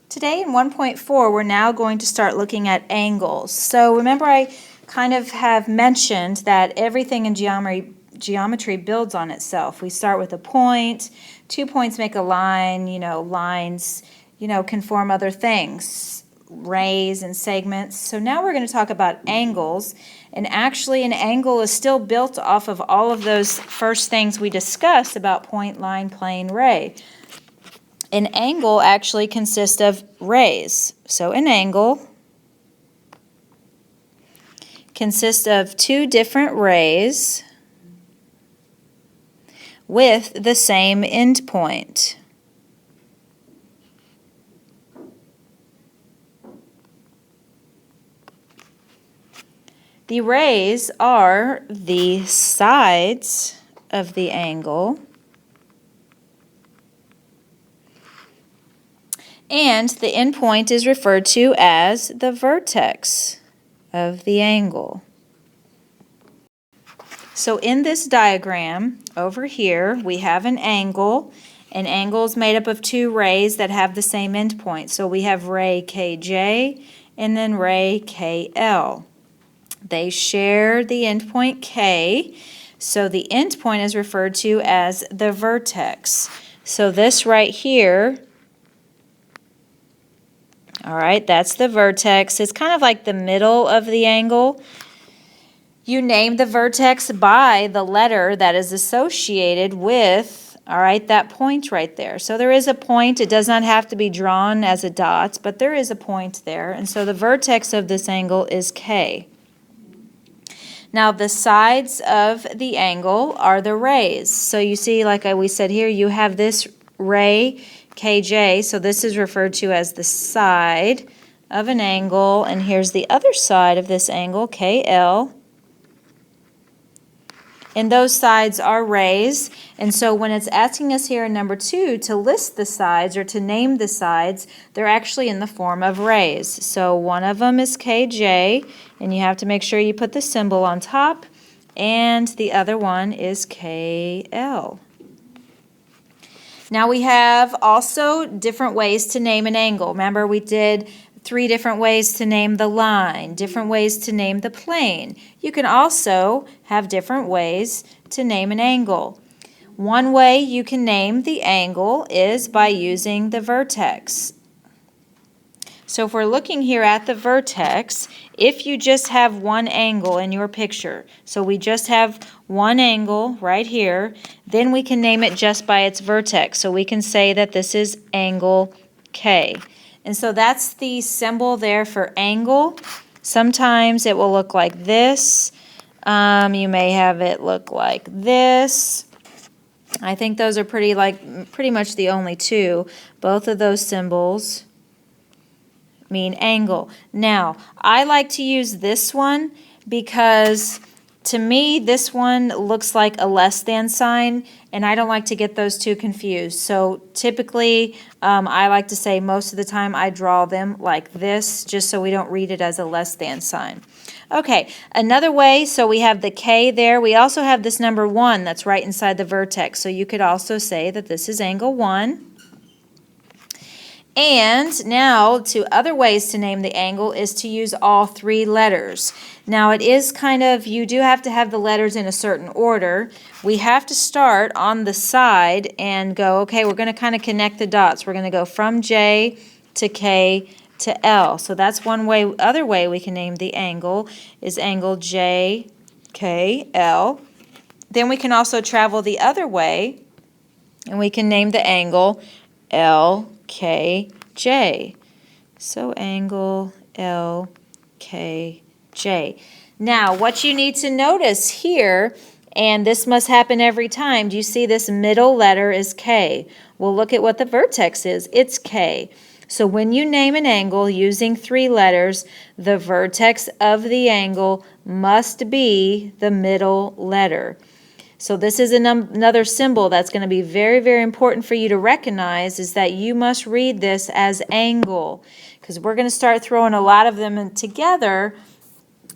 Today in 1.4, we're now going to start looking at angles. So remember I kind of have mentioned that everything in geometry builds on itself. We start with a point, 2 points make a line, lines, can form other things, rays and segments. So now we're going to talk about angles, and actually an angle is still built off of all of those first things we discussed about point, line, plane, ray. An angle actually consists of rays. So an angle consists of two different rays with the same endpoint. The rays are the sides of the angle, and the endpoint is referred to as the vertex of the angle. So in this diagram over here, we have an angle. An angle is made up of two rays that have the same endpoint. So we have ray KJ and then ray KL. They share the endpoint K, so the endpoint is referred to as the vertex. So this right here, all right, that's the vertex. It's kind of like the middle of the angle. You name the vertex by the letter that is associated with, all right, that point right there. So there is a point. It does not have to be drawn as a dot, but there is a point there. And so the vertex of this angle is K. Now the sides of the angle are the rays. So you see, like we said here, you have this ray KJ, so this is referred to as the side of an angle, and here's the other side of this angle, KL. And those sides are rays, and so when it's asking us here in number 2 to list the sides or to name the sides, they're actually in the form of rays. So one of them is KJ, and you have to make sure you put the symbol on top, and the other one is KL. Now we have also different ways to name an angle. Remember we did 3 different ways to name the line, different ways to name the plane. You can also have different ways to name an angle. One way you can name the angle is by using the vertex. So if we're looking here at the vertex, if you just have one angle in your picture, so we just have one angle right here, then we can name it just by its vertex. So we can say that this is angle K. And so that's the symbol there for angle. Sometimes it will look like this. You may have it look like this. I think those are pretty much the only two. Both of those symbols mean angle. Now, I like to use this one because to me this one looks like a less than sign, and I don't like to get those two confused. So typically I like to say most of the time I draw them like this just so we don't read it as a less than sign. Okay, another way, so we have the K there. We also have this number 1 that's right inside the vertex. So you could also say that this is angle 1. And now, other ways to name the angle is to use all 3 letters. Now it is you do have to have the letters in a certain order. We have to start on the side and go, okay, we're going to kind of connect the dots. We're going to go from J to K to L. So that's one way. Other way we can name the angle is angle J, K, L. Then we can also travel the other way, and we can name the angle LKJ. So angle LKJ. Now what you need to notice here, and this must happen every time, do you see this middle letter is K? Well, look at what the vertex is. It's K. So when you name an angle using 3 letters, the vertex of the angle must be the middle letter. So this is another symbol that's going to be very, very important for you to recognize, is that you must read this as angle, because we're going to start throwing a lot of them together,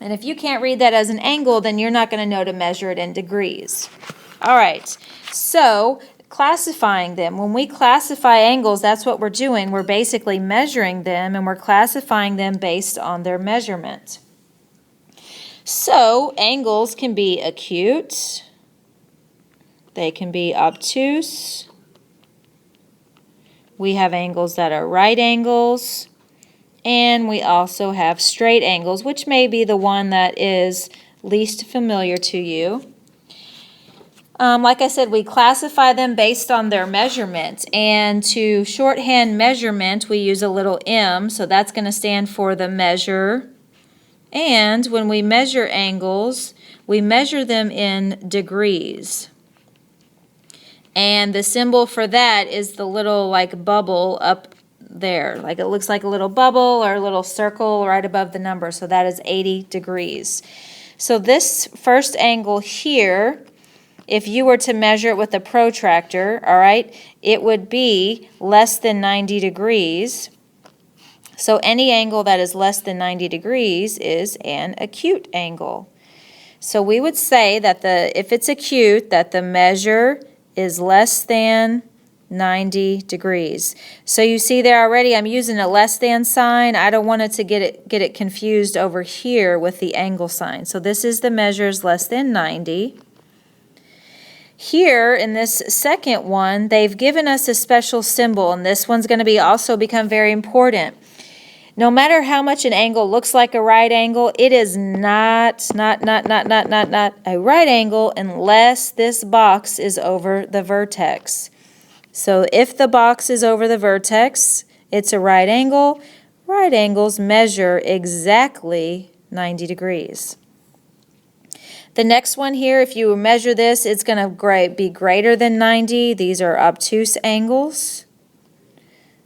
and if you can't read that as an angle, then you're not going to know to measure it in degrees. All right, so classifying them. When we classify angles, that's what we're doing. We're basically measuring them, and we're classifying them based on their measurement. So, angles can be acute, they can be obtuse. We have angles that are right angles, and we also have straight angles, which may be the one that is least familiar to you. Like I said, we classify them based on their measurement, and to shorthand measurement, we use a little m, so that's going to stand for the measure. And when we measure angles, we measure them in degrees. And the symbol for that is the little like bubble up there. Like it looks like a little bubble or a little circle right above the number. So that is 80 degrees. So this first angle here, if you were to measure it with a protractor, all right, it would be less than 90 degrees. So any angle that is less than 90 degrees is an acute angle. So we would say that if it's acute, that the measure is less than 90 degrees. So you see there already I'm using a less than sign. I don't want it to get it confused over here with the angle sign. So this is the measure is less than 90. Here in this second one, they've given us a special symbol, and this one's going to be also become very important. No matter how much an angle looks like a right angle, it is not a right angle unless this box is over the vertex. So if the box is over the vertex, it's a right angle. Right angles measure exactly 90 degrees. The next one here, if you measure this, it's going to be greater than 90. These are obtuse angles.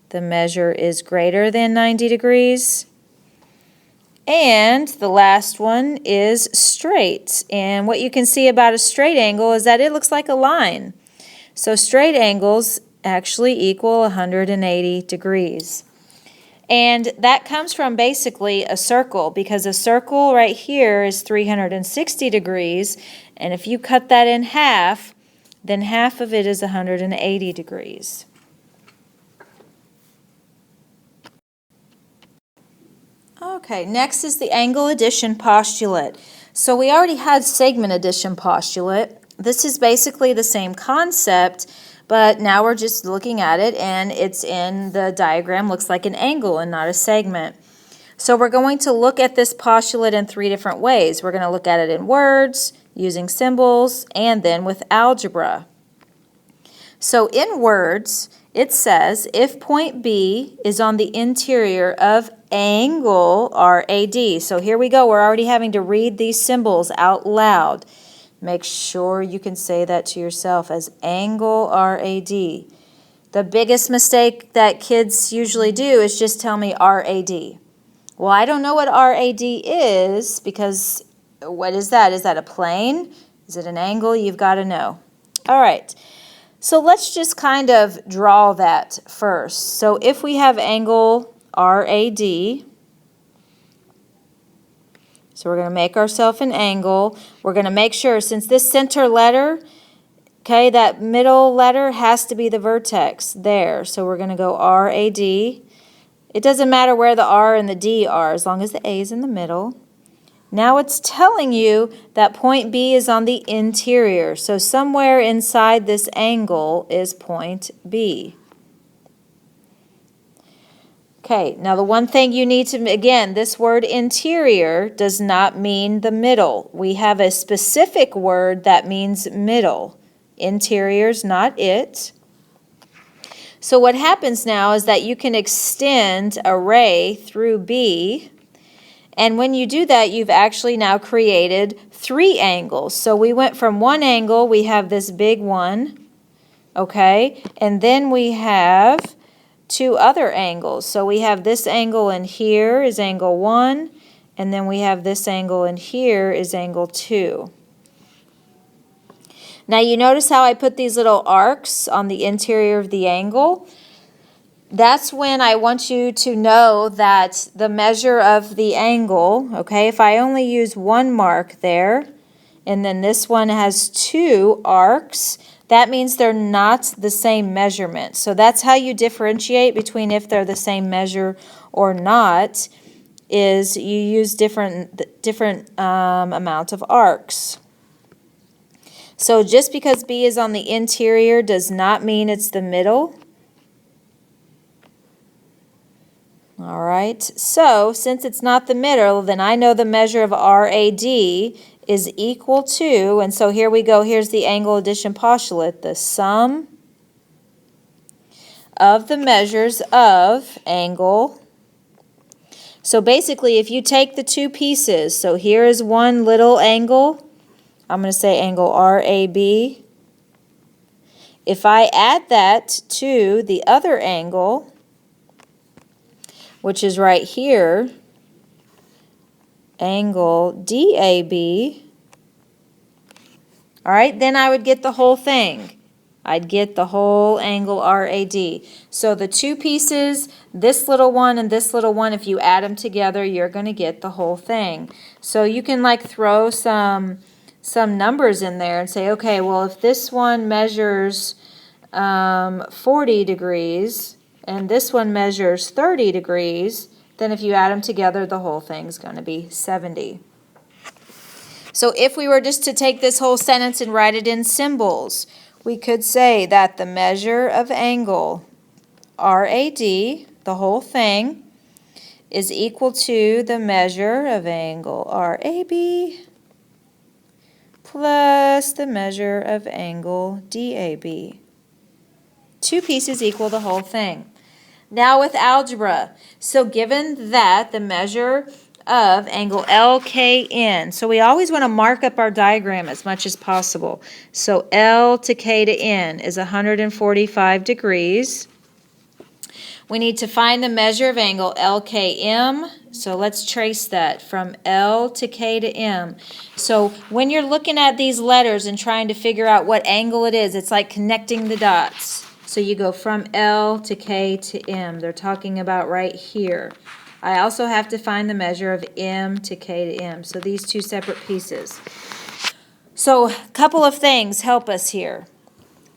The measure is greater than 90 degrees. And the last one is straight. And what you can see about a straight angle is that it looks like a line. So straight angles actually equal 180 degrees. And that comes from basically a circle, because a circle right here is 360 degrees. And if you cut that in half, then half of it is 180 degrees. Okay, next is the angle addition postulate. So we already had segment addition postulate. This is basically the same concept, but now we're just looking at it, and it's in the diagram, looks like an angle and not a segment. So we're going to look at this postulate in 3 different ways. We're going to look at it in words, using symbols, and then with algebra. So in words, it says if point B is on the interior of angle RAD. So here we go. We're already having to read these symbols out loud. Make sure you can say that to yourself as angle RAD. The biggest mistake that kids usually do is just tell me RAD. Well, I don't know what RAD is, because what is that? Is that a plane? Is it an angle? You've got to know. All right. So let's just kind of draw that first. So if we have angle RAD, so we're going to make ourselves an angle. We're going to make sure, since this center letter, okay, that middle letter has to be the vertex there. So we're going to go RAD. It doesn't matter where the R and the D are, as long as the A is in the middle. Now it's telling you that point B is on the interior. So somewhere inside this angle is point B. Okay, now the one thing you need to, again, this word interior does not mean the middle. We have a specific word that means middle. Interior's not it. So what happens now is that you can extend a ray through B. And when you do that, you've actually now created 3 angles. So we went from one angle, we have this big one, okay? And then we have 2 other angles. So we have this angle in here is angle 1, and then we have this angle in here is angle 2. Now you notice how I put these little arcs on the interior of the angle? That's when I want you to know that the measure of the angle, okay, if I only use one mark there, and then this one has 2 arcs, that means they're not the same measurement. So that's how you differentiate between if they're the same measure or not, is you use different amount of arcs. So just because B is on the interior does not mean it's the middle. All right, so since it's not the middle, then I know the measure of RAD is equal to, and so here we go, here's the angle addition postulate, the sum of the measures of angle. So basically, if you take the two pieces, so here is one little angle, I'm going to say angle RAB. If I add that to the other angle, which is right here, angle DAB, all right, then I would get the whole thing. I'd get the whole angle RAD. So the two pieces, this little one and this little one, if you add them together, you're going to get the whole thing. So you can like throw some numbers in there and say, okay, well, if this one measures 40 degrees and this one measures 30 degrees, then if you add them together, the whole thing's going to be 70. So if we were just to take this whole sentence and write it in symbols, we could say that the measure of angle RAD, the whole thing, is equal to the measure of angle RAB plus the measure of angle DAB. Two pieces equal the whole thing. Now with algebra, so given that the measure of angle LKN, so we always want to mark up our diagram as much as possible. So L to K to N is 145 degrees. We need to find the measure of angle LKM, so let's trace that from L to K to M. So when you're looking at these letters and trying to figure out what angle it is, it's like connecting the dots. So you go from L to K to M. They're talking about right here. I also have to find the measure of M to K to M. So these two separate pieces. So a couple of things help us here.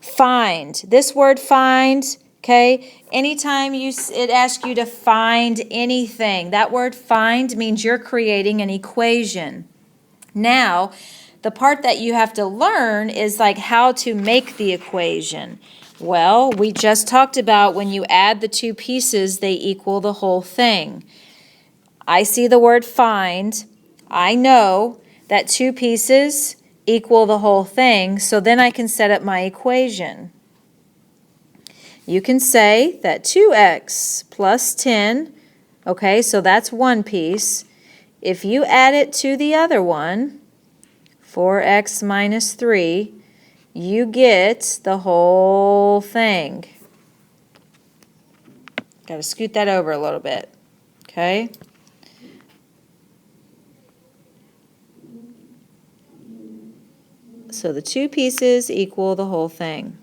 Find. This word find, okay? Anytime it asks you to find anything, that word find means you're creating an equation. Now, the part that you have to learn is like how to make the equation. Well, we just talked about when you add the two pieces, they equal the whole thing. I see the word find. I know that two pieces equal the whole thing, so then I can set up my equation. You can say that 2x plus 10, okay, so that's one piece. If you add it to the other one, 4x minus 3, you get the whole thing. Got to scoot that over a little bit, okay? So the two pieces equal the whole thing.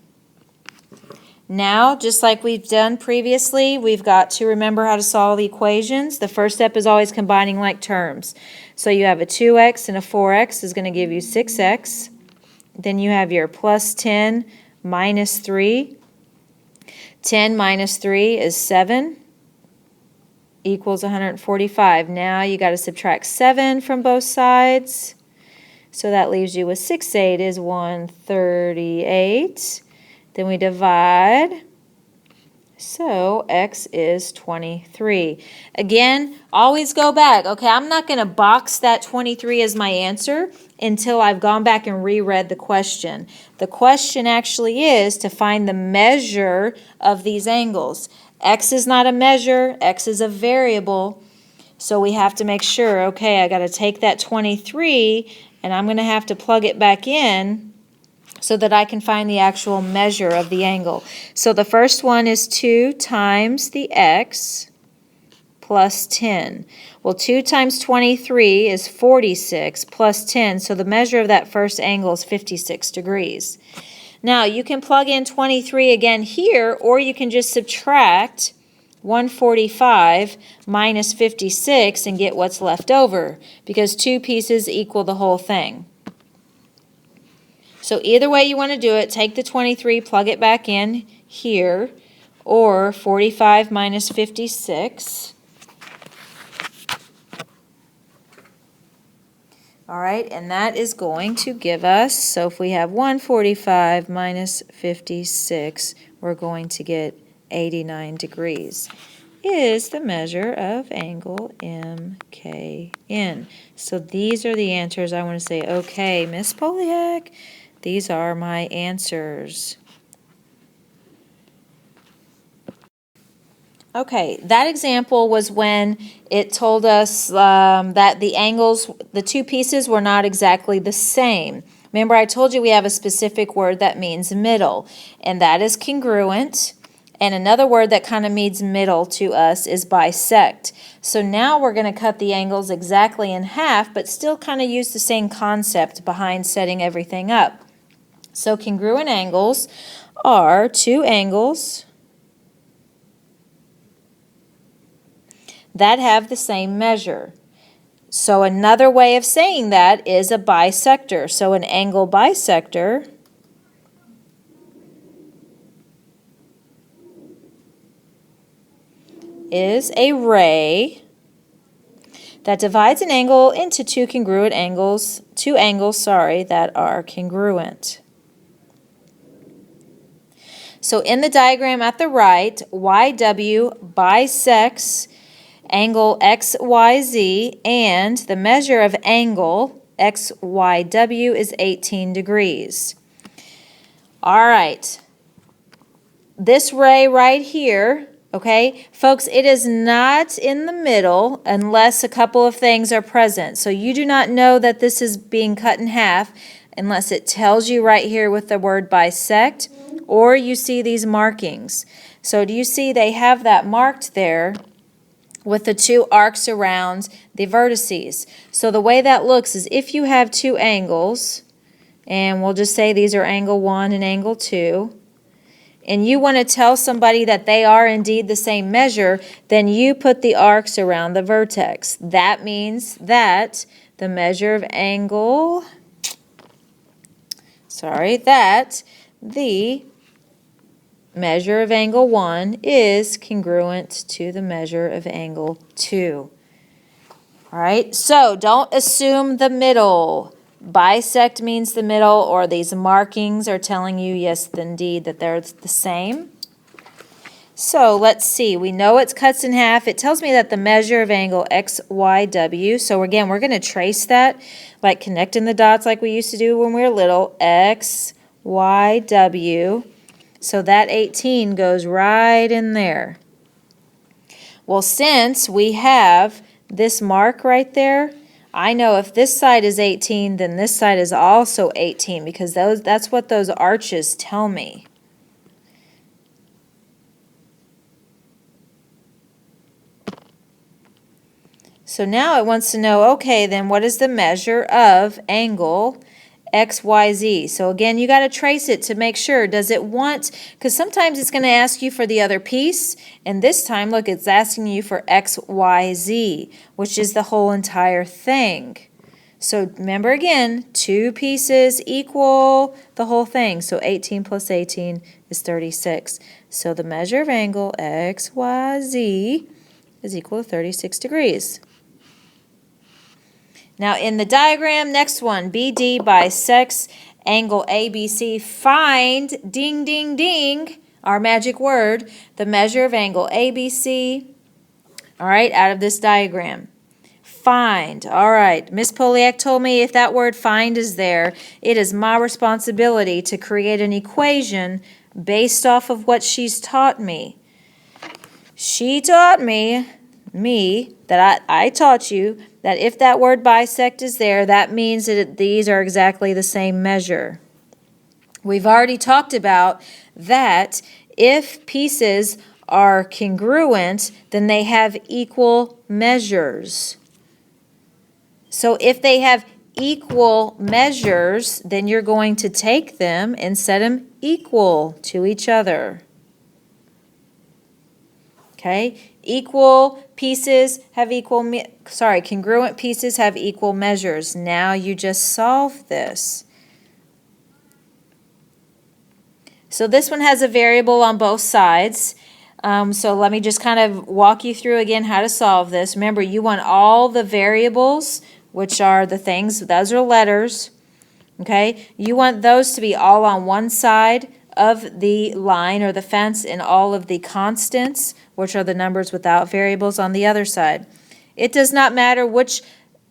Now, just like we've done previously, we've got to remember how to solve the equations. The first step is always combining like terms. So you have a 2x and a 4x is going to give you 6x. Then you have your plus 10 minus 3. 10 minus 3 is 7 equals 145. Now you got to subtract 7 from both sides. So that leaves you with 6, 8 is 138. Then we divide. So x is 23. Again, always go back. Okay, I'm not going to box that 23 as my answer until I've gone back and reread the question. The question actually is to find the measure of these angles. X is not a measure, X is a variable. So we have to make sure, okay, I got to take that 23 and I'm going to have to plug it back in so that I can find the actual measure of the angle. So the first one is 2 times the x plus 10. Well, 2 times 23 is 46 plus 10, so the measure of that first angle is 56 degrees. Now, you can plug in 23 again here, or you can just subtract 145 minus 56 and get what's left over, because two pieces equal the whole thing. So either way you want to do it, take the 23, plug it back in here, or 45 minus 56. All right, and that is going to give us, so if we have 145 minus 56, we're going to get 89 degrees, is the measure of angle MKN. So these are the answers. I want to say, okay, Miss Poliak, these are my answers. Okay, that example was when it told us that the angles, the two pieces were not exactly the same. Remember, I told you we have a specific word that means middle, and that is congruent. And another word that kind of means middle to us is bisect. So now we're going to cut the angles exactly in half, but still kind of use the same concept behind setting everything up. So congruent angles are two angles that have the same measure. So another way of saying that is a bisector. So an angle bisector is a ray that divides an angle into two angles that are congruent. So in the diagram at the right, YW bisects angle XYZ, and the measure of angle XYW is 18 degrees. All right, this ray right here, okay, folks, it is not in the middle unless a couple of things are present. So you do not know that this is being cut in half unless it tells you right here with the word bisect, or you see these markings. So do you see they have that marked there with the two arcs around the vertices? So the way that looks is if you have two angles, and we'll just say these are angle 1 and angle 2, and you want to tell somebody that they are indeed the same measure, then you put the arcs around the vertex. That means that the measure of angle, that the measure of angle 1 is congruent to the measure of angle 2. All right, so don't assume the middle. Bisect means the middle, or these markings are telling you, yes, indeed, that they're the same. So let's see. We know it cuts in half. It tells me that the measure of angle XYW, so again, we're going to trace that, like connecting the dots like we used to do when we were little, XYW. So that 18 goes right in there. Well, since we have this mark right there, I know if this side is 18, then this side is also 18, because that's what those arches tell me. So now it wants to know, okay, then what is the measure of angle XYZ? So again, you got to trace it to make sure. Does it want, because sometimes it's going to ask you for the other piece, and this time, look, it's asking you for XYZ, which is the whole entire thing. So remember again, two pieces equal the whole thing. So 18 plus 18 is 36. So the measure of angle XYZ is equal to 36 degrees. Now in the diagram, next one, BD bisects angle ABC. Find, ding, ding, ding, our magic word, the measure of angle ABC, all right, out of this diagram. Find, all right. Ms. Poliak told me if that word find is there, it is my responsibility to create an equation based off of what she's taught me. She taught me that I taught you that if that word bisect is there, that means that these are exactly the same measure. We've already talked about that if pieces are congruent, then they have equal measures. So if they have equal measures, then you're going to take them and set them equal to each other. Okay? Congruent pieces have equal measures. Now you just solve this. So this one has a variable on both sides. So let me just kind of walk you through again how to solve this. Remember, you want all the variables, which are the things, those are letters, okay? You want those to be all on one side of the line or the fence, and all of the constants, which are the numbers without variables, on the other side. It does not matter which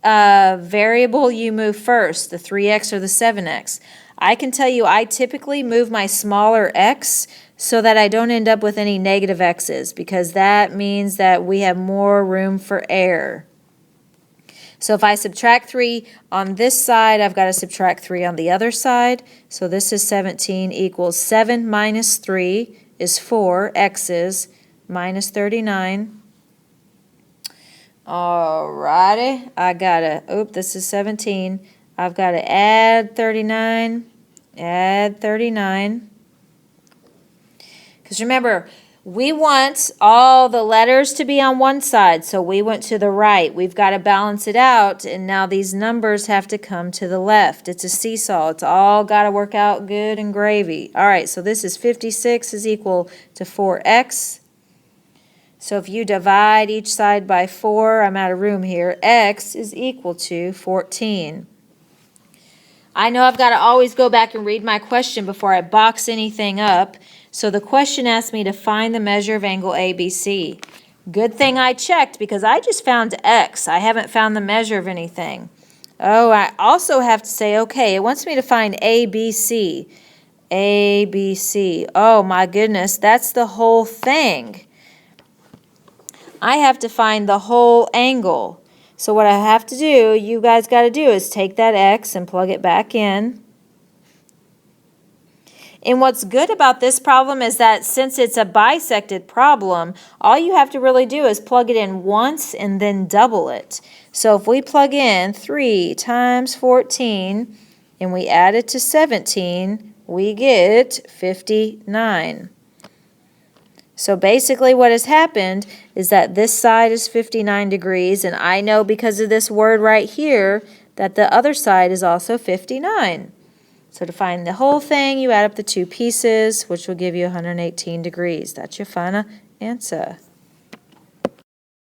variable you move first, the 3x or the 7x. I can tell you I typically move my smaller x so that I don't end up with any negative x's, because that means that we have more room for error. So if I subtract 3 on this side, I've got to subtract 3 on the other side. So this is 17 equals 7 minus 3 is 4 x's minus 39. Alrighty, I gotta, this is 17. I've got to add 39, add 39. Because remember, we want all the letters to be on one side, so we went to the right. We've got to balance it out, and now these numbers have to come to the left. It's a seesaw. It's all got to work out good and gravy. All right, so this is 56 is equal to 4x. So if you divide each side by 4, I'm out of room here, x is equal to 14. I know I've got to always go back and read my question before I box anything up. So the question asked me to find the measure of angle ABC. Good thing I checked, because I just found x. I haven't found the measure of anything. Oh, I also have to say, okay, it wants me to find ABC. ABC. Oh my goodness, that's the whole thing. I have to find the whole angle. So what I have to do, you guys got to do, is take that x and plug it back in. And what's good about this problem is that since it's a bisected problem, all you have to really do is plug it in once and then double it. So if we plug in 3 times 14 and we add it to 17, we get 59. So basically what has happened is that this side is 59 degrees, and I know because of this word right here that the other side is also 59. So to find the whole thing, you add up the two pieces, which will give you 118 degrees. That's your final answer.